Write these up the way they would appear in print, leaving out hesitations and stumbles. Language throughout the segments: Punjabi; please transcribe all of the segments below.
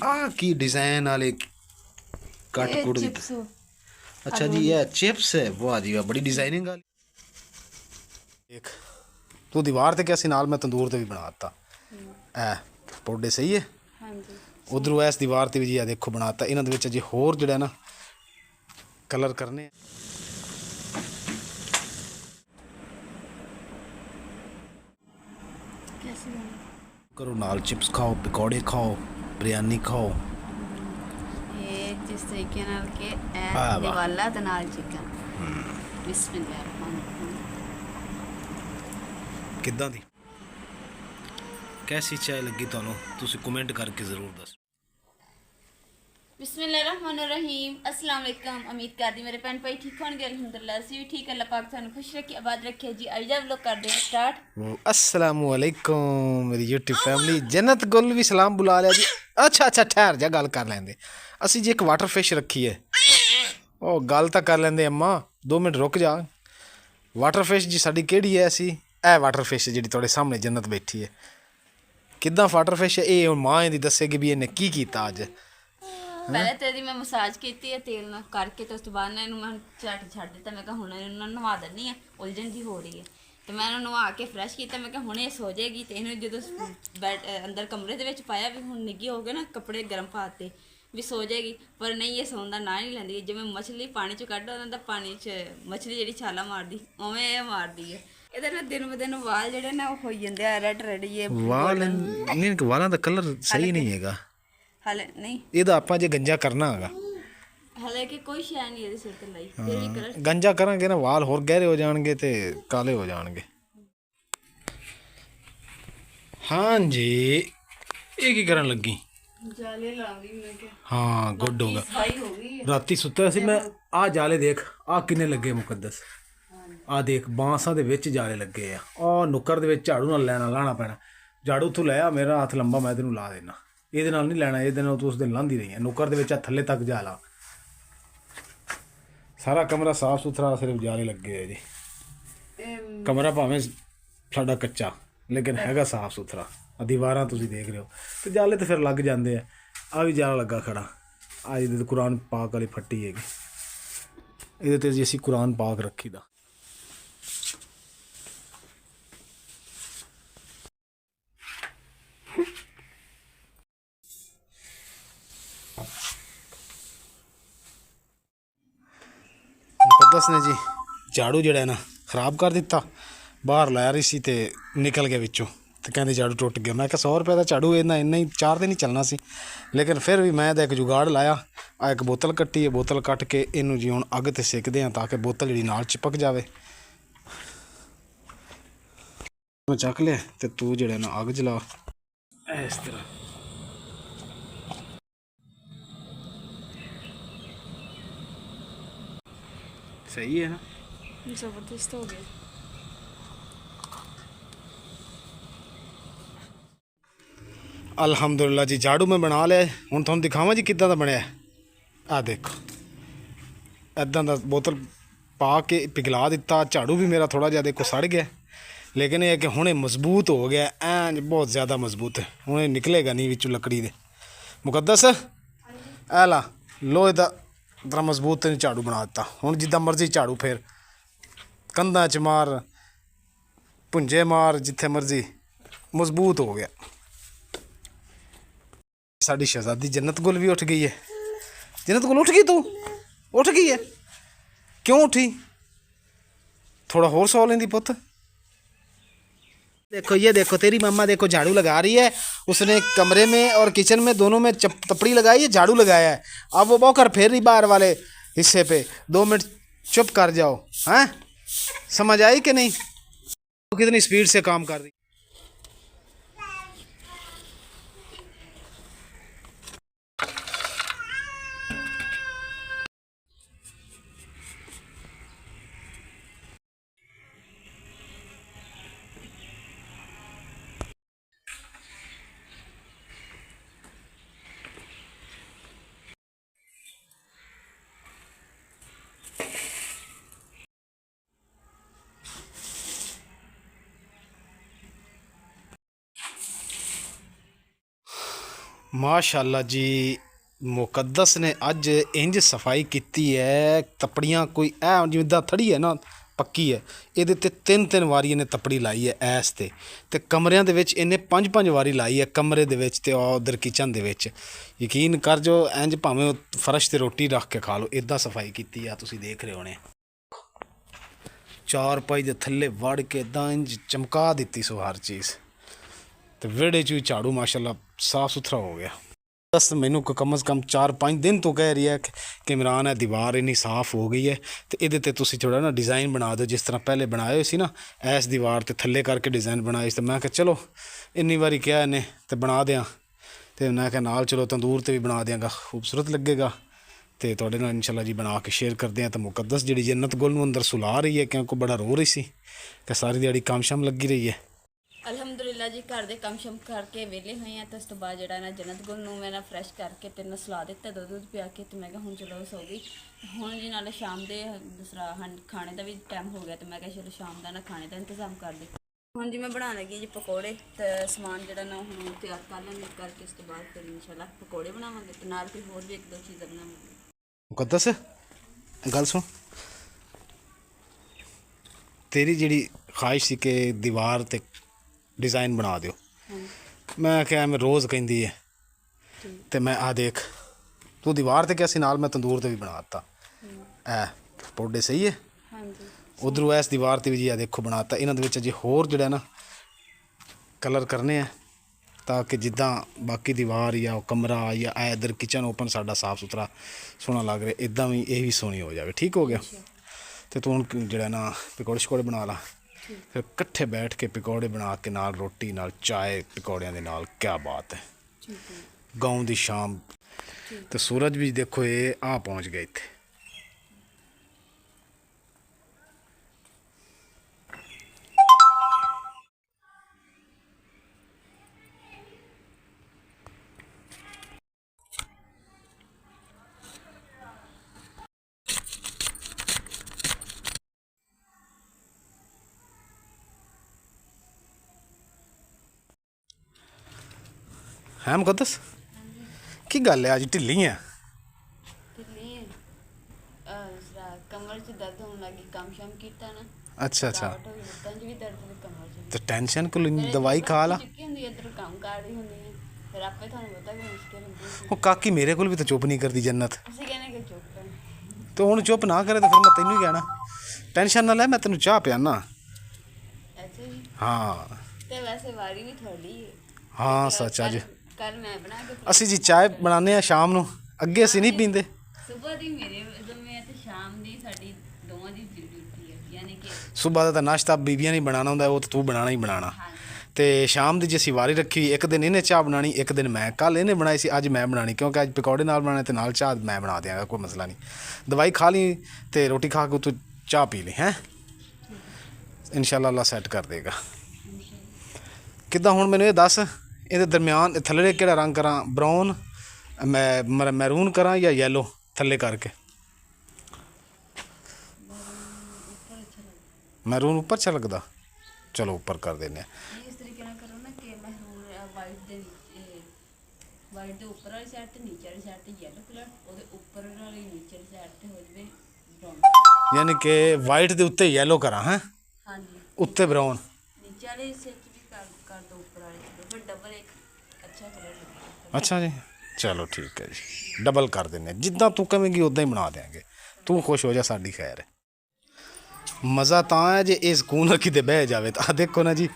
आ की डिजाइन वाले कट कुट दी। चिप्स अच्छा जी ये चिप्स है, वाह जी वाह, बड़ी डिजाइनिंग वाली। एक तू दीवार ते कैसी नाल मैं तंदूर ते भी बनाता ऐ पौडे सही है। हाँ जी उधरों इस दीवार ते भी जी देखो बनाता। इन्हां दे विच अजे होर जिहड़ा ना कलर करने। कैसे बना करो नाल चिप्स खाओ, पकौड़े खाओ, बिरयानी खाओ। ये जिस तरीके नाल के वाह वाह, निवाला ते नाल चिकन बिस्मिल्लाह किद्दां दी कैसी चाय लगी तुहानू, तुसी कमेंट करके जरूर दस। बिस्मिल्लाहिर्रहमानिर्रहीम अस्सलाम वालेकुम। उम्मीद करदी मेरे भैन भाई ठीक होणगे। अल्हम्दुलिल्लाह असीं भी ठीक। अल्लाह पाक तुहानू खुश रखे, आबाद रखे जी। अज दा व्लॉग करदे हां स्टार्ट। अस्सलामु अलैकुम मेरी यूट्यूब फैमिली। जन्नत गुल भी सलाम बुला लिया जी। अच्छा अच्छा ठहर जा, गल कर लेंदे। असी जी एक वाटर फिश रखी है। ओ गल तो कर लेंदे अम्मा, 2 मिनट रुक जा। वाटर फिश जी साडी केड़ी है? असी ए वाटर फिश जी तुहाडे सामने जन्नत बैठी है। किद्दां वाटर फिश है ये? हुण मां दी दस्सेगी भी इन्हें की कीता अज। पहले तो मैं मसाज की तेल ना करके तो उस तो बाद इन्हू मैं झट छड़ दिता। मैं कहा हुण इन्हू नवा दिंदी आ, उलझन जी हो रही है। तो मैं इन्हू नवा के फ्रैश किया। मैं कहा हुण ये सो जाएगी। तो इन्हू जो बैड अंदर कमरे के पाया भी हुण निੱਘी हो गए ना, कपड़े गर्म पाते भी सो जाएगी। पर नहीं, ये सौन का ना नहीं लैंदी। जिवें मछली पानी चों कड्ढ उन्हां दा पानी च मछली जिहड़ी छाला मारदी उवें ये मारदी है। ਇਹਦੇ ਨਾਲ ਦਿਨ ਬ ਦਿਨ ਵਾਲ ਜਿਹੜੇ ਨਾ ਉਹ ਹੋਈ ਜਾਂਦੇ ਆ ਰੈਡ ਰੈਡ ਇਹ वाल ਗੋਲਡਨ नहीं, वालों का कलर सही नहीं हैगा। ਹਾਲੇ ਨਹੀਂ ਇਹਦਾ ਆਪਾਂ ਜੇ ਗੰਜਾ ਕਰਨਾ ਹੈਗਾ। ਹਾਲਾਂਕਿ ਕੋਈ ਸ਼ੈ ਨਹੀਂ ਇਹਦੇ ਸਿਰ ਤੇ ਲਾਈ ਫਿਰ ਵੀ ਕਲਰ ਗੰਜਾ ਕਰਾਂਗੇ ਨਾ ਵਾਲ ਹੋਰ ਗਹਿਰੇ ਹੋ ਜਾਣਗੇ ਤੇ ਕਾਲੇ ਹੋ ਜਾਣਗੇ। ਹਾਂਜੀ ਇਹ ਕੀ ਕਰਨ ਲੱਗੀ? ਜਾਲੇ ਲਾਉਂਦੀ ਮੈਂ ਕਿ ਹਾਂ ਗੁੱਡ ਹੋਗਾ। ਸਫਾਈ ਹੋ ਗਈ ਹੈ। ਰਾਤੀ ਸੁੱਤਾ ਸੀ ਮੈਂ। ਆਹ ਜਾਲੇ ਦੇਖ, ਆਹ ਕਿੰਨੇ ਲੱਗੇ ਮੁਕੱਦਸ। ਆਹ ਦੇਖ ਬਾਂਸਾਂ ਦੇ ਵਿੱਚ ਜਾਲੇ ਲੱਗੇ ਆ। ਆਹ ਨੁੱਕਰ ਦੇ ਵਿੱਚ ਝਾੜੂ ਨਾਲ ਲਾਣਾ ਪੈਣਾ। ਝਾੜੂ ਉੱਥੋਂ ਲੈ ਆ, ਮੇਰਾ ਹੱਥ ਲੰਬਾ, ਮੈਂ ਤੈਨੂੰ ਲਾ ਦੇਣਾ। ਇਹਦੇ ਨਾਲ ਨਹੀਂ ਲੈਣਾ, ਇਹਦੇ ਨਾਲ ਤੂੰ ਉਸ ਦਿਨ ਲਾਂਦੀ ਰਹੀ ਹੈ। ਨੁੱਕਰ ਦੇ ਵਿੱਚ ਆ ਥੱਲੇ ਤੱਕ ਜਾਲਾ। ਸਾਰਾ ਕਮਰਾ ਸਾਫ ਸੁਥਰਾ, ਸਿਰਫ ਜਾਲੇ ਲੱਗੇ ਆ ਜੀ। ਕਮਰਾ ਭਾਵੇਂ ਸਾਡਾ ਕੱਚਾ ਲੇਕਿਨ ਹੈਗਾ ਸਾਫ ਸੁਥਰਾ। ਦੀਵਾਰਾਂ ਤੁਸੀਂ ਦੇਖ ਰਹੇ ਹੋ ਤੇ ਜਾਲੇ ਤੇ ਫਿਰ ਲੱਗ ਜਾਂਦੇ ਆ। ਆ ਵੀ ਜਾਲਾ ਲੱਗਾ ਖੜਾ। ਆ ਇਹਦੇ ਕੁਰਾਨ ਪਾਕ ਵਾਲੀ ਫੱਟੀ ਹੈਗੀ। ਇਹਦੇ ਤੇ ਜੀ ਅਸੀਂ ਕੁਰਾਨ ਪਾਕ ਰੱਖੀ ਦਾ। मुकद्दस ने जी झाड़ू जड़ा ना खराब कर दिता। बाहर ला रही सी ते निकल गया विचों ते कहते झाड़ू टुट गया। मैं 100 रुपये का झाड़ू इन्ना इन्ना ही 4 दिन ही चलना सी, लेकिन फिर भी मैं तो एक जुगाड़ लाया। आ एक बोतल कट्टी है, बोतल कट के इनू जी हुण अग ते सेकदे हैं ताकि बोतल जी नाल चिपक जाए। मैं चक लिया ते तू जड़ा ना अग जला इस तरह। सही है ना? जबरदस्त हो गया। अल्हम्दुलिल्लाह जी झाड़ू मैं बना लिया। हुण तुहानूं दिखावां जी किद्दां दा बनिया। आ देखो इदां दा बोतल पा के पिघला दिता। झाड़ू भी मेरा थोड़ा जिहा देखो सड़ गया, लेकिन यह कि हुणे मजबूत हो गया। ऐन बहुत ज़्यादा मजबूत है। हुणे निकलेगा नहीं विचों लकड़ी दे। मुकद्दस ऐ ला लोहे दा तरह मजबूत ने झाड़ू बना दिता। हुण जिद्दां मर्जी झाड़ू फेर, कंधां च मार, भुंजे मार, जिथे मर्जी मजबूत हो गया। साडी शहजादी जन्नत गुल भी उठ गई है। जन्नत गुल उठ गई, तू उठ गई है? क्यों उठी? थोड़ा होर सौ लेंदी पुत। देखो ये देखो तेरी मम्मा देखो झाड़ू लगा रही है। उसने कमरे में और किचन में दोनों में तपड़ी लगाई है, झाड़ू लगाया है। अब वो बौकर फेर रही बाहर वाले हिस्से पे। 2 मिनट चुप कर जाओ। हैं समझ आई कि नहीं? कितनी स्पीड से काम कर रही। ਮਾਸ਼ਾਅੱਲਾ ਜੀ, ਮੁਕੱਦਸ ਨੇ ਅੱਜ ਇੰਜ ਸਫਾਈ ਕੀਤੀ ਹੈ। ਤਪੜੀਆਂ ਕੋਈ ਐ ਜਿੱਦਾਂ ਥੜੀ ਹੈ ਨਾ, ਪੱਕੀ ਹੈ, ਇਹਦੇ ਤੇ 3-3 ਵਾਰੀ ਇਹਨੇ ਤਪੜੀ ਲਾਈ ਹੈ ਐਸ ਤੇ ਕਮਰਿਆਂ ਦੇ ਵਿੱਚ ਇਹਨੇ 5-5 ਵਾਰੀ ਲਾਈ ਹੈ, ਕਮਰੇ ਦੇ ਵਿੱਚ ਤੇ ਉਧਰ ਕਿਚਨ ਦੇ ਵਿੱਚ। ਯਕੀਨ ਕਰ ਜੋ, ਇੰਜ ਭਾਵੇਂ ਫਰਸ਼ ਤੇ ਰੋਟੀ ਰੱਖ ਕੇ ਖਾ ਲਓ, ਇਦਾਂ ਸਫਾਈ ਕੀਤੀ ਆ। ਤੁਸੀਂ ਦੇਖ ਰਹੇ ਹੋਣੇ ਚਾਰ ਪਾਈ ਦੇ ਥੱਲੇ ਵੜ ਕੇ ਇਦਾਂ ਇੰਜ ਚਮਕਾ ਦਿੱਤੀ ਸੋ ਹਰ ਚੀਜ਼। ਤੇ ਵਿਹੜੇ 'ਚ ਵੀ ਝਾੜੂ ਮਾਸ਼ਾਅੱਲਾ ਸਾਫ ਸੁਥਰਾ ਹੋ ਗਿਆ। ਬਸ ਮੈਨੂੰ ਕਮ ਸੇ ਕਮ 4-5 ਦਿਨ ਤੋਂ ਕਹਿ ਰਹੀ ਹੈ ਕਿ ਇਮਰਾਨ ਹੈ ਦੀਵਾਰ ਇੰਨੀ ਸਾਫ਼ ਹੋ ਗਈ ਹੈ ਤੇ ਇਹਦੇ ਤੇ ਤੁਸੀਂ ਥੋੜਾ ਨਾ ਡਿਜ਼ਾਈਨ ਬਣਾ ਦਿਓ, ਜਿਸ ਤਰ੍ਹਾਂ ਪਹਿਲੇ ਬਣਾਏ ਹੋਏ ਸੀ ਨਾ, ਐਸ ਦੀਵਾਰ ਤੇ ਥੱਲੇ ਕਰਕੇ ਡਿਜ਼ਾਈਨ ਬਣਾਏ ਸੀ। ਤੇ ਮੈਂ ਕਿਹਾ ਚਲੋ ਇੰਨੀ ਵਾਰੀ ਕਿਹਾ ਇਹਨੇ ਤੇ ਬਣਾ ਦਿਆਂ, ਤੇ ਮੈਂ ਕਿਹਾ ਨਾਲ ਚਲੋ ਤੰਦੂਰ ਤੇ ਵੀ ਬਣਾ ਦਿਆਂਗਾ, ਖੂਬਸੂਰਤ ਲੱਗੇਗਾ। ਤੇ ਤੁਹਾਡੇ ਨਾਲ ਇਨਸ਼ਾਅੱਲਾ ਜੀ ਬਣਾ ਕੇ ਸ਼ੇਅਰ ਕਰਦੇ ਹਾਂ। ਤਾਂ ਮੁਕੱਦਸ ਜਿਹੜੀ ਜੰਨਤ ਗੁਲ ਨੂੰ ਅੰਦਰ ਸੁਲਾ ਰਹੀ ਹੈ, ਕਿਉਂਕਿ ਬੜਾ ਰੋ ਰਹੀ ਸੀ ਕਿ ਸਾਰੀ ਦਿਹਾੜੀ ਕੰਮ ਸ਼ਮ ਲੱਗੀ ਰਹੀ ਹੈ। ਅਲਹਮਦੁਲਿਲਾ ਜੀ, ਘਰ ਦੇ ਕੰਮ ਸ਼ਮ ਕਰਕੇ ਵਿਹਲੇ ਹੋਏ ਆ। ਤੇ ਉਸ ਤੋਂ ਬਾਅਦ ਜਿਹੜਾ ਨਾ ਜੰਨਤ ਗੁਲ ਨੂੰ ਮੈਂ ਨਾ ਫਰੈਸ਼ ਕਰਕੇ ਤੇ ਨਾ ਸੁਲਾ ਦਿੱਤਾ, ਦੁੱਧ ਪਿਆ ਕੇ। ਤੇ ਮੈਂ ਕਿਹਾ ਹੁਣ ਚਲੋ ਸੋ ਗਈ। ਹੁਣ ਜੀ ਨਾਲੇ ਸ਼ਾਮ ਦੇ ਦੂਸਰਾ ਖਾਣੇ ਦਾ ਵੀ ਟਾਈਮ ਹੋ ਗਿਆ, ਤੇ ਮੈਂ ਕਿਹਾ ਚਲੋ ਸ਼ਾਮ ਦਾ ਨਾ ਖਾਣੇ ਦਾ ਇੰਤਜ਼ਾਮ ਕਰ ਦੇ। ਹੁਣ ਜੀ ਮੈਂ ਬਣਾਉਣ ਲੱਗੀ ਜੀ ਪਕੌੜੇ। ਤੇ ਸਮਾਨ ਜਿਹੜਾ ਨਾ ਹੁਣ ਤਿਆਰ ਕਰ ਲੈਂਦੇ, ਕਰਕੇ ਉਸ ਤੋਂ ਬਾਅਦ ਫਿਰ ਇਨਸ਼ਾਅੱਲਾ ਪਕੌੜੇ ਬਣਾਵਾਂਗੇ ਤੇ ਨਾਲ ਫਿਰ ਹੋਰ ਵੀ 1-2 ਚੀਜ਼ਾਂ ਬਣਾਵਾਂਗੇ। ਮੁਕੱਦਸ ਗੱਲ ਸੁਣ, ਤੇਰੀ ਜਿਹੜੀ ਖਾਹਿਸ਼ ਸੀ ਕਿ ਦੀਵਾਰ ਤੇ ਡਿਜ਼ਾਈਨ ਬਣਾ ਦਿਓ, ਮੈਂ ਕਿਹਾ ਮੈਂ ਰੋਜ਼ ਕਹਿੰਦੀ ਹੈ ਤੇ ਮੈਂ ਆ ਦੇਖ, ਤੂੰ ਦੀਵਾਰ ਤੇ ਕਿਹਾ ਸੀ, ਨਾਲ ਮੈਂ ਤੰਦੂਰ ਤੇ ਵੀ ਬਣਾ ਦਿੱਤਾ। ਐ ਪੌਡੇ ਸਹੀ ਹੈ। ਹਾਂਜੀ, ਉਧਰੋਂ ਇਸ ਦੀਵਾਰ ਤੇ ਵੀ ਜੀ ਆ ਦੇਖੋ ਬਣਾਤਾ। ਇਹਨਾਂ ਦੇ ਵਿੱਚ ਅਜੇ ਹੋਰ ਜਿਹੜਾ ਨਾ ਕਲਰ ਕਰਨੇ ਆ, ਤਾਂ ਕਿ ਜਿੱਦਾਂ ਬਾਕੀ ਦੀਵਾਰ ਜਾਂ ਕਮਰਾ ਜਾਂ ਇੱਧਰ ਕਿਚਨ ਓਪਨ ਸਾਡਾ ਸਾਫ ਸੁਥਰਾ ਸੋਹਣਾ ਲੱਗ ਰਿਹਾ, ਇਦਾਂ ਵੀ ਇਹ ਵੀ ਸੋਹਣੀ ਹੋ ਜਾਵੇ। ਠੀਕ ਹੋ ਗਿਆ। ਤੇ ਤੂੰ ਹੁਣ ਜਿਹੜਾ ਨਾ ਪਕੌੜੇ ਸ਼ਕੌੜੇ ਬਣਾ ਲਾ, ਫਿਰ ਇਕੱਠੇ ਬੈਠ ਕੇ ਪਕੌੜੇ ਬਣਾ ਕੇ ਨਾਲ ਰੋਟੀ ਨਾਲ ਚਾਏ ਪਕੌੜਿਆਂ ਦੇ ਨਾਲ, ਕਿਆ ਬਾਤ ਹੈ। ਗਾਉਂ ਦੀ ਸ਼ਾਮ ਤੇ ਸੂਰਜ ਵੀ ਦੇਖੋ ਇਹ ਆ ਪਹੁੰਚ ਗਿਆ ਇੱਥੇ। ਹੈ ਮੁਕੱਦਸ, ਕੀ ਗੱਲ ਹੈ ਅੱਜ ਢਿੱਲੀ ਆ? ਕਮਰ 'ਚ ਦਰਦ ਹੋਣ ਲੱਗੀ, ਕੰਮ ਸ਼ਮ ਕੀਤਾ ਨਾ। ਅੱਛਾ ਲੱਤਾਂ 'ਚ ਵੀ ਦਰਦ ਤੇ ਕਮਰ 'ਚ ਵੀ। ਤੇ ਟੈਨਸ਼ਨ ਕੋਲ ਦਵਾਈ ਖਾ ਲਾ। ਚੁੱਕੀ ਹੁੰਦੀ ਇੱਧਰ ਕੰਮ ਕਰਦੀ ਹੁੰਦੀ ਹੈ, ਫਿਰ ਆਪੇ ਤੁਹਾਨੂੰ ਪਤਾ ਕਿ ਮੁਸ਼ਕਿਲ ਹੁੰਦੀ ਹੈ। ਉਹ ਕਾਕੀ ਮੇਰੇ ਕੋਲ ਵੀ ਤਾਂ ਚੁੱਪ ਨਹੀਂ ਕਰਦੀ ਜੰਨਤ। ਅਸੀਂ ਕਹਿੰਦੇ ਕਿ ਚੁੱਪ ਕਰ। ਤੇ ਹੁਣ ਚੁੱਪ ਨਾ ਕਰੇ ਤਾਂ ਫਿਰ ਮੈਂ ਤੈਨੂੰ ਹੀ ਕਹਿਣਾ ਟੈਨਸ਼ਨ ਨਾ ਲੈ, ਮੈਂ ਤੈਨੂੰ ਚਾਹ ਪਿਆਨਾ। ਅੱਛਾ ਜੀ। ਹਾਂ ਤੇ ਵੈਸੇ ਵਾਰੀ ਵੀ ਤੁਹਾਡੀ ਹੈ। ਹਾਂ ਸੱਚ, ਅੱਜ ਕੱਲ ਮੈਂ ਬਣਾ ਕੇ ਅਸੀਂ ਜੀ ਚਾਹ ਬਣਾਉਂਦੇ ਆ ਸ਼ਾਮ ਨੂੰ, ਅੱਗੇ ਅਸੀਂ ਨਹੀਂ ਪੀਂਦੇ। ਸਵੇਰ ਦੀ ਮੇਰੇ ਦੋਵੇਂ ਤੇ ਸ਼ਾਮ ਦੀ ਸਾਡੀ ਦੋਵਾਂ ਦੀ ਡਿਊਟੀ ਹੈ, ਯਾਨੀ ਕਿ ਸੁਬਹ ਦਾ ਤਾਂ ਨਾਸ਼ਤਾ ਬੀਬੀਆਂ ਨੇ ਬਣਾਉਣਾ ਹੁੰਦਾ, ਉਹ ਤਾਂ ਤੂੰ ਬਣਾਉਣਾ ਹੀ ਬਣਾਉਣਾ। ਤੇ ਸ਼ਾਮ ਦੀ ਜੇ ਅਸੀਂ ਵਾਰੀ ਰੱਖੀ, ਇੱਕ ਦਿਨ ਇਹਨੇ ਚਾਹ ਬਣਾਉਣੀ, ਇੱਕ ਦਿਨ ਮੈਂ। ਕੱਲ ਇਹਨੇ ਬਣਾਈ ਸੀ, ਅੱਜ ਮੈਂ ਬਣਾਉਣੀ, ਕਿਉਂਕਿ ਅੱਜ ਪਕੌੜੇ ਨਾਲ ਬਣਾਉਣੇ ਤੇ ਨਾਲ ਚਾਹ ਮੈਂ ਬਣਾ ਦਿਆਂਗਾ, ਕੋਈ ਮਸਲਾ ਨਹੀਂ। ਦਵਾਈ ਖਾ ਲਈ ਤੇ ਰੋਟੀ ਖਾ ਕੇ ਤੂੰ ਚਾਹ ਪੀ ਲਈ ਹੈ, ਇਨਸ਼ਾਅੱਲਾ ਅੱਲਾ ਸੈੱਟ ਕਰ ਦੇਗਾ। ਕਿੱਦਾਂ ਹੁਣ ਮੈਨੂੰ ਇਹ ਦੱਸ, ਇਹਦੇ ਦਰਮਿਆਨ ਥੱਲੇ ਕਿਹੜਾ ਰੰਗ ਕਰਾਂ, ਬਰਾਊਨ ਮੈਰੂਨ ਕਰਾਂ ਜਾਂ ਯੈਲੋ ਥੱਲੇ ਕਰਕੇ? ਮੈਰੂਨ ਉੱਪਰ ਅੱਛਾ ਲੱਗਦਾ, ਚਲੋ ਉੱਪਰ ਕਰ ਦਿੰਦੇ ਆ। ਇਸ ਤਰੀਕੇ ਨਾਲ ਕਰੋ ਨਾ ਕਿ ਮਹਿਰੂਨ ਵਾਈਟ ਦੇ ਵਿੱਚ, ਵਾਈਟ ਦੇ ਉੱਪਰ ਵਾਲੀ ਸਾਈਡ ਤੇ ਨੀਚੇ ਵਾਲੀ ਸਾਈਡ ਤੇ ਯੈਲੋ ਕਲਰ, ਉਹਦੇ ਉੱਪਰ ਵਾਲੀ ਨੀਚੇ ਵਾਲੀ ਸਾਈਡ ਤੇ ਹੋ ਜਾਵੇ ਬਰਾਊਨ। ਯਾਨੀ ਕਿ ਵਾਈਟ ਦੇ ਉੱਤੇ ਯੈਲੋ ਕਰਾਂ ਹੈ, ਹਾਂਜੀ, ਉੱਤੇ ਬਰਾਊਨ। ਨੀਚੇ ਵਾਲੇ ਹਿੱਸੇ 'ਚ ਵੀ ਕਰ ਦੋ, ਉੱਪਰ ਵਾਲੇ 'ਚ ਫਿਰ ਡਬਲ ਇੱਕ ਅੱਛਾ ਕਲਰ ਲੱਗੇਗਾ। ਅੱਛਾ ਜੀ, ਚਲੋ ਠੀਕ ਹੈ ਜੀ, ਡਬਲ ਕਰ ਦਿੰਦੇ ਹਾਂ, ਜਿੱਦਾਂ ਤੂੰ ਕਹੇਂਗੀ ਉੱਦਾਂ ਹੀ ਬਣਾ ਦਿਆਂਗੇ। ਤੂੰ ਖੁਸ਼ ਹੋ ਜਾ, ਸਾਡੀ ਖੈਰ ਹੈ। ਮਜ਼ਾ ਤਾਂ ਹੈ ਜੇ ਇਹ ਸਕੂਨ ਕਿਤੇ ਬਹਿ ਜਾਵੇ। ਤਾਂ ਆਹ ਦੇਖੋ ਨਾ ਜੀ,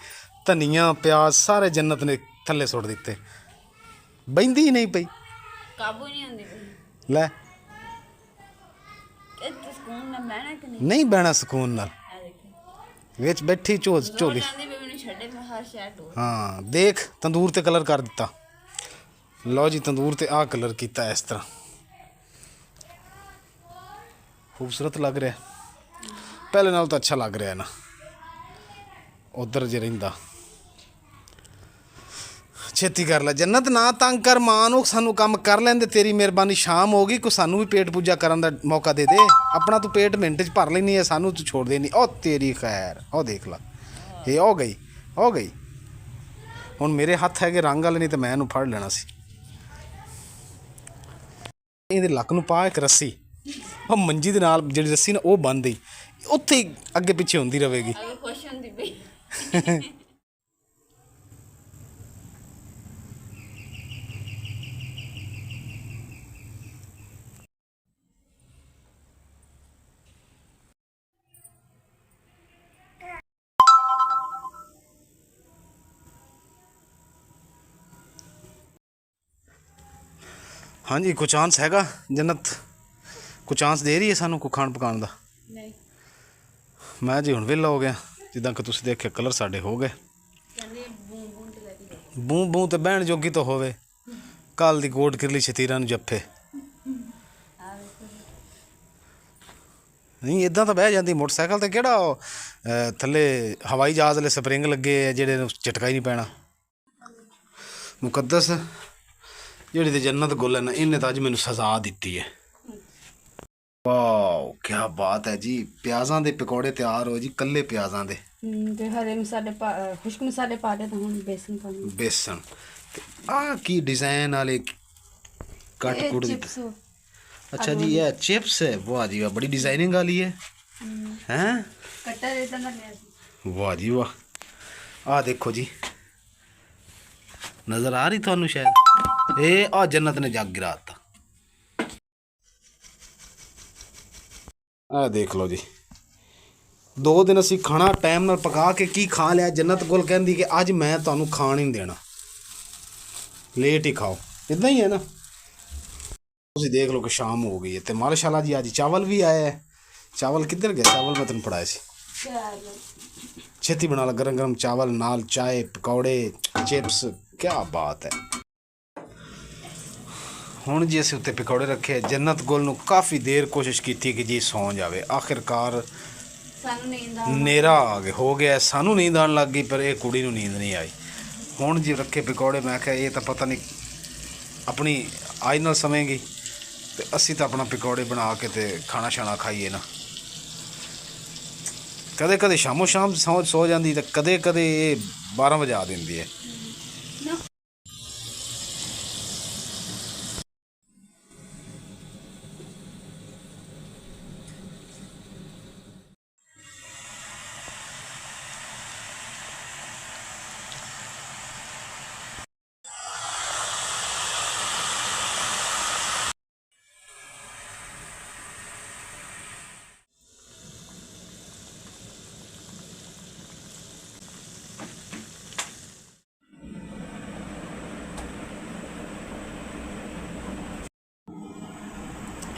ਧਨੀਆ ਪਿਆਜ਼ ਸਾਰੇ ਜੰਨਤ ਨੇ ਥੱਲੇ ਸੁੱਟ ਦਿੱਤੇ, ਬਹਿੰਦੀ ਹੀ ਨਹੀਂ ਪਈ। ਕਾਬੂ ਨਹੀਂ ਹੁੰਦੀ ਪਈ। ਲੈ ਇਹ ਸਕੂਨ ਨਾਲ ਬਹਿਣਾ ਕਿ ਨਹੀਂ? ਨਹੀਂ ਬਹਿਣਾ ਸਕੂਨ ਨਾਲ, ਆ ਦੇਖੋ ਵਿੱਚ ਬੈਠੀ ਝੋਲੀ। ਜਾਂਦੀ ਵੀ ਮੈਨੂੰ ਛੱਡੇ, ਮੈਂ ਹਰ ਸ਼ਹਿਰ ਤੋਂ। ਹਾਂ ਦੇਖ, ਤੰਦੂਰ ਤੇ ਕਲਰ ਕਰ ਦਿੱਤਾ। ਲਓ ਜੀ, ਤੰਦੂਰ ਤੇ ਆਹ ਕਲਰ ਕੀਤਾ ਇਸ ਤਰ੍ਹਾਂ, ਖੂਬਸੂਰਤ ਲੱਗ ਰਿਹਾ। ਪਹਿਲੇ ਨਾਲ ਤਾਂ ਅੱਛਾ ਲੱਗ ਰਿਹਾ ਨਾ, ਉਧਰ ਜੇ ਰਹਿੰਦਾ। ਛੇਤੀ ਕਰ ਲੈ ਜੰਨਤ, ਨਾ ਤੰਗ ਕਰ ਮਾਂ ਨੂੰ, ਸਾਨੂੰ ਕੰਮ ਕਰ ਲੈਂਦੇ। ਤੇਰੀ ਮਿਹਰਬਾਨੀ, ਸ਼ਾਮ ਹੋ ਗਈ, ਕੋ ਸਾਨੂੰ ਵੀ ਪੇਟ ਪੂਜਾ ਕਰਨ ਦਾ ਮੌਕਾ ਦੇ ਦੇ। ਆਪਣਾ ਤੂੰ ਪੇਟ ਮਿੰਟ 'ਚ ਭਰ ਲੈਣੀ ਹੈ, ਸਾਨੂੰ ਤੂੰ ਛੋੜ ਦੇਣੀ। ਉਹ ਤੇਰੀ ਖੈਰ, ਉਹ ਦੇਖ ਲਾ, ਇਹ ਹੋ ਗਈ। ਹੁਣ ਮੇਰੇ ਹੱਥ ਹੈਗੇ ਰੰਗ ਵਾਲੇ, ਨਹੀਂ ਤਾਂ ਮੈਂ ਇਹਨੂੰ ਫੜ ਲੈਣਾ ਸੀ। ਇਹਦੇ ਲੱਕ ਨੂੰ ਪਾ ਇੱਕ ਰੱਸੀ, ਉਹ ਮੰਜੀ ਦੇ ਨਾਲ ਜਿਹੜੀ ਰੱਸੀ ਨਾ ਉਹ ਬੰਨ੍ਹਦੀ, ਉੱਥੇ ਹੀ ਅੱਗੇ ਪਿੱਛੇ ਹੁੰਦੀ ਰਹੇਗੀ। ਖੁਸ਼ ਹੁੰਦੀ ਪਈ। ਹਾਂਜੀ, ਕੋਈ ਚਾਂਸ ਹੈਗਾ ਜੰਨਤ? ਕੋਈ ਚਾਂਸ ਦੇ ਰਹੀ ਹੈ ਸਾਨੂੰ ਕੋਈ ਖਾਣ ਪਕਾਉਣ ਦਾ? ਨਹੀਂ, ਮੈਂ ਜੀ ਹੁਣ ਵਿਹਲਾ ਹੋ ਗਿਆ, ਜਿੱਦਾਂ ਕਿ ਤੁਸੀਂ ਦੇਖਿਆ ਕਲਰ ਸਾਡੇ ਹੋ ਗਏ। ਕਹਿੰਦੇ ਬੂੰ ਬੂੰ ਤੇ ਲੈ ਕੇ ਜਾਓ। ਬੂੰ ਬੂੰ ਤੇ ਬਹਿਣ ਜੋਗੀ ਤਾਂ ਹੋਵੇ, ਕੱਲ ਦੀ ਕੋਟ ਕਿਰਲੀ ਸ਼ਤੀਰਾਂ ਨੂੰ ਜੱਫੇ। ਨਹੀਂ ਇੱਦਾਂ ਤਾਂ ਬਹਿ ਜਾਂਦੀ ਮੋਟਰਸਾਈਕਲ ਤੇ, ਕਿਹੜਾ ਉਹ ਥੱਲੇ ਹਵਾਈ ਜਹਾਜ਼ ਵਾਲੇ ਸਪਰਿੰਗ ਲੱਗੇ ਆ ਜਿਹੜੇ ਨੂੰ ਝਟਕਾ ਹੀ ਨਹੀਂ ਪੈਣਾ। ਮੁਕੱਦਸ ਜਿਹੜੀ ਤੇ ਜੰਨਤ ਗੁੱਲ ਹੈ ਨਾ, ਇਹਨੇ ਤਾਂ ਅੱਜ ਮੈਨੂੰ ਸਜ਼ਾ ਦਿੱਤੀ ਹੈ। ਵਾਓ ਕੀ ਬਾਤ ਹੈ ਜੀ। ਪਿਆਜ਼ਾਂ ਦੇ ਪਕੌੜੇ ਤਿਆਰ ਹੋ ਜੀ, ਕੱਲੇ ਪਿਆਜ਼ਾਂ ਦੇ। ਤੇ ਹਰੇ ਮਸਾਲੇ ਖੁਸ਼ਕ ਮਸਾਲੇ ਪਾ ਦੇ, ਤਾਂ ਹੁਣ ਬੇਸਨ ਪਾਉਣਾ। ਬੇਸਣ ਤੇ ਆਹ ਕੀ ਡਿਜ਼ਾਈਨ ਵਾਲੇ ਕੱਟ ਕੁੱਟ ਦਿੱਤੇ। अच्छा जी ये चिप्स है, वाह जी वाह, बड़ी डिजाइनिंग वाली है। हैं कट्टा देता ना ले। वाह जी वाह, आ देखो जी, नजर आ रही थानू शायद? ए आ जन्नत ने जग गिराता। आ देख लो जी, 2 दिन असी खाना टाइम नाल पका के की खा लिया। जन्नत कोल कहंदी कि अज मैं तुहानू खाण ही नहीं देना, लेट ही खाओ। इतना ही है ना। ਤੁਸੀਂ ਦੇਖ ਲਓ ਕਿ ਸ਼ਾਮ ਹੋ ਗਈ ਹੈ ਤੇ ਮਾਸ਼ਾਅੱਲਾ ਜੀ ਅੱਜ ਚਾਵਲ ਵੀ ਆਇਆ ਹੈ। ਚਾਵਲ ਕਿੱਧਰ ਗਿਆ? ਚਾਵਲ ਮੈਂ ਤੈਨੂੰ ਫੜਾਏ ਸੀ, ਛੇਤੀ ਬਣਾ ਲਾ। ਗਰਮ ਗਰਮ ਚਾਵਲ ਨਾਲ ਚਾय ਪਕੌੜੇ ਚਿਪਸ, ਕੀ ਬਾਤ ਹੈ। ਹੁਣ ਜੀ ਅਸੀਂ ਉੱਤੇ ਪਕੌੜੇ ਰੱਖੇ। ਜੰਨਤ ਗੁੱਲ ਨੂੰ ਕਾਫੀ ਦੇਰ ਕੋਸ਼ਿਸ਼ ਕੀਤੀ ਕਿ ਜੀ ਸੌਂ ਜਾਵੇ, ਆਖਿਰਕਾਰ ਸਾਨੂੰ ਨੀਂਦ ਆ ਹਨੇਰਾ ਆ ਗਿਆ, ਹੋ ਗਿਆ, ਸਾਨੂੰ ਨੀਂਦ ਆਉਣ ਲੱਗ ਗਈ, ਪਰ ਇਹ ਕੁੜੀ ਨੂੰ ਨੀਂਦ ਨਹੀਂ ਆਈ। ਹੁਣ ਜੀ ਰੱਖੇ ਪਕੌੜੇ, ਮੈਂ ਕਿਹਾ ਇਹ ਤਾਂ ਪਤਾ ਨਹੀਂ ਆਪਣੀ ਆਈ ਨਾਲ ਸਮੇਂਗੀ ਤੇ ਅਸੀਂ ਤਾਂ ਆਪਣਾ ਪਕੌੜੇ ਬਣਾ ਕੇ ਤੇ ਖਾਣਾ ਛਾਣਾ ਖਾਈਏ ਨਾ। ਕਦੇ ਕਦੇ ਸ਼ਾਮੋ ਸ਼ਾਮ ਸੌ ਜਾਂਦੀ ਤੇ ਕਦੇ ਕਦੇ ਇਹ 12 ਵਜਾ ਦਿੰਦੀ ਹੈ।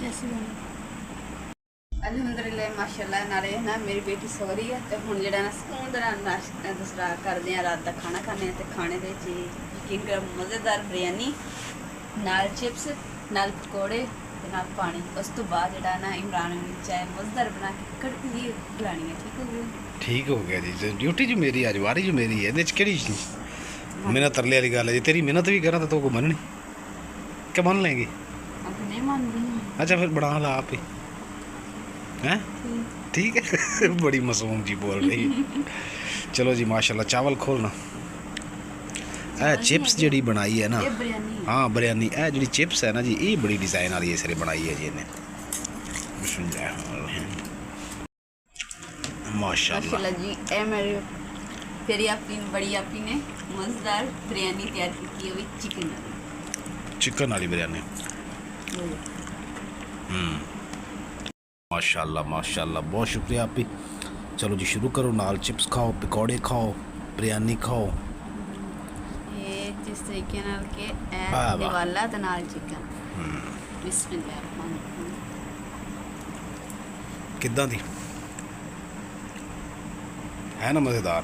कैसी बनी? अल्हम्दुलिल्लाह माशाल्लाह। नाले ना मेरी बेटी सो रही है तो हुण जेड़ा ना सकून दा नाश्ता दूसरा करदे आ, रात दा खाना खाने ते खाने दे च यकीन कर मज़ेदार बिरयानी नाल चिप्स नाल पकौड़े ते नाल पानी। उस तो बाद जेड़ा ना इमरान ने चाय मज़ेदार बना के कड़क जी खिलानी है। ठीक हो गया? ठीक हो गया जी। ड्यूटी जो मेरी अज वारी जो मेरी है, ਇਹਦੇ 'ਚ ਕਿਹੜੀ ਮਿਹਨਤ ਤਰਲੇ ਵਾਲੀ ਗੱਲ ਹੈ ਜੀ। ਤੇਰੀ ਮਿਹਨਤ ਵੀ ਕਰਾਂ ਤਾਂ ਤੂੰ ਕੋ ਮੰਨਣੀ ਕਿ ਮੰਨ ਲੇਗੀ? अब नहीं मान रही। अच्छा फिर बना ला आप ही, हैं? ठीक है। बड़ी मासूम जी बोल रही है। चलो जी माशाल्लाह। चावल खोलना। चिप्स जी बनाई है ना, ये बिरयानी है। हाँ बिरयानी। जी चिप्स है ना जी, ये बड़ी डिज़ाइन वाली इस बनाई है जी इन्हें, माशाल्लाह माशाल्लाह जी। ए मेरी प्यारी आपी बड़ी आपी ने मज़ेदार बिरयानी तैयार की है, वो चिकन वाली। चिकन वाली बिरयानी। माशाल्लाह माशाल्लाह, बहुत शुक्रिया आप ही। चलो जी शुरू करो, नाल चिप्स खाओ, पकौड़े खाओ, बिरयानी खाओ। ये जिस तरीके नाल के वाह, वाह। वाला ते नाल चिकन। बिस्मिल्लाह किद्दां दी है ना? मज़ेदार,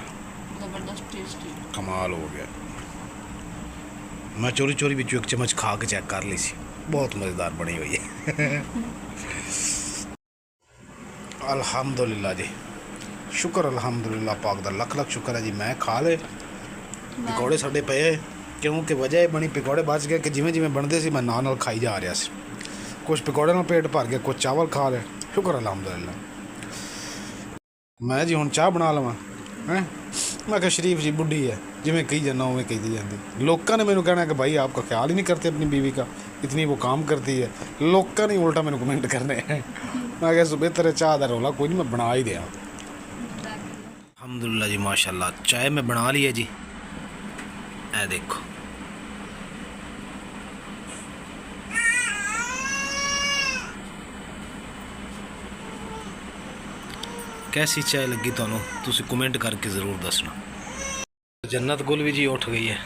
जबरदस्त टेस्टी। कमाल हो गया। मैं चोरी चोरी बिचों एक चम्मच खा के चेक कर ली सी, बहुत मज़ेदार बनी हुई है। अल्हम्दुलिल्लाह जी, शुक्र अल्हम्दुलिल्लाह पाक दा लख लख शुक्र है जी। मैं खा ले पकौड़े साडे पे, क्योंकि वजह ये बनी पकौड़े बच गए कि जिमें जिमें बनते सी मैं नाल खाई जा रहा सी। कुछ पकौड़े नाल पेट भर गया, कुछ चावल खा ले, शुक्र अल्हम्दुलिल्लाह। मैं जी हुण चाह बना लवां हैं? मैं कहा शरीफ जी बुढ़ी है, जिमें कही जाना उमें कही जाती। लोगों ने मैंने कहना कि भाई आपका ख्याल ही नहीं करते अपनी बीवी का। इतनी वो काम करती है। लोगों ने उल्टा मैंने कमेंट करने मैं क्या सुबह तेरे चाह का रौला कोई नहीं, मैं बना ही दिया। अल्हम्दुलिल्लाह जी माशाल्लाह चाय मैं बना ली है जी। ए देखो कैसी चाय लगी ਤੁਹਾਨੂੰ ਤੁਸੀਂ कमेंट करके ज़रूर दसना। जन्नत गुल भी जी उठ गई है।